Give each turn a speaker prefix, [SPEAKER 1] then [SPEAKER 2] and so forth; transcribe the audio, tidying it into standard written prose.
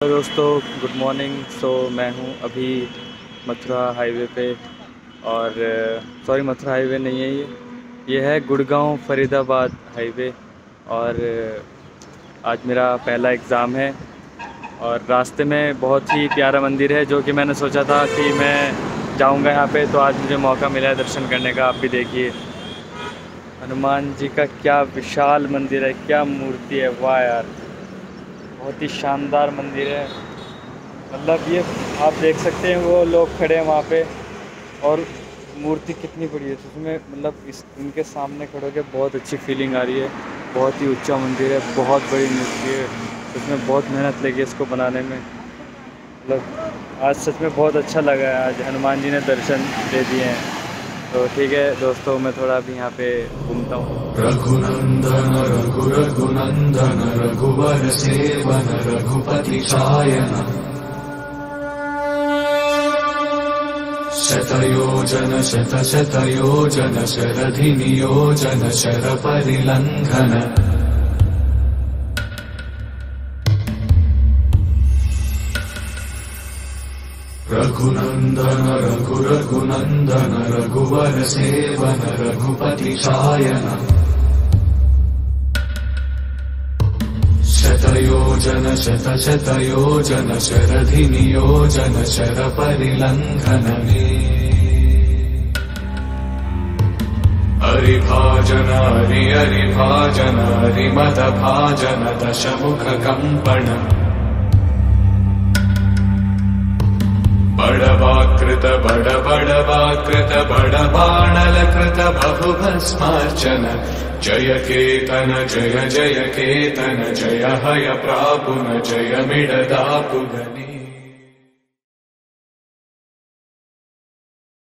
[SPEAKER 1] दोस्तों good morning. मैं हूँ अभी मथुरा हाईवे पे, और सॉरी मथुरा हाईवे नहीं है, ये है गुड़गांव फरीदाबाद हाईवे। और आज मेरा पहला एग्ज़ाम है और रास्ते में बहुत ही प्यारा मंदिर है जो कि मैंने सोचा था कि मैं जाऊंगा यहाँ पे, तो आज मुझे मौका मिला है दर्शन करने का। आप भी देखिए हनुमान जी का क्या विशाल मंदिर है, क्या मूर्ति है, वाह यार, बहुत ही शानदार मंदिर है। मतलब ये आप देख सकते हैं वो लोग खड़े हैं वहाँ पे, और मूर्ति कितनी बड़ी है, उसमें मतलब इनके सामने खड़े होकर बहुत अच्छी फीलिंग आ रही है। बहुत ही ऊंचा मंदिर है, बहुत बड़ी मूर्ति है, उसमें बहुत मेहनत लगी इसको बनाने में। मतलब आज सच में बहुत अच्छा लगा है, आज हनुमान जी ने दर्शन दे दिए हैं। तो ठीक है दोस्तों, मैं थोड़ा अभी यहाँ पे घूमता हूँ।
[SPEAKER 2] रघुनंदन रघुनंदन रघुवर सेवन रघुपति शायन शतयोजन शतशतयोजन शरधि नियोजन शर परिलंघन रघुनंदन रघुनंदन रघुवर सेवन रघुपति शायन शतयोजन शतशतयोजन शरधि नियोजन शर परिलंघन हरिभाजन हरिभाजन हरिमद भाजन दशमुख कंपन बड़वाकृत बड़बाणल कृत बहु भस्मार्चन जय केतन जय जय केतन जय हय प्रापुन जय मिडदापुगनी।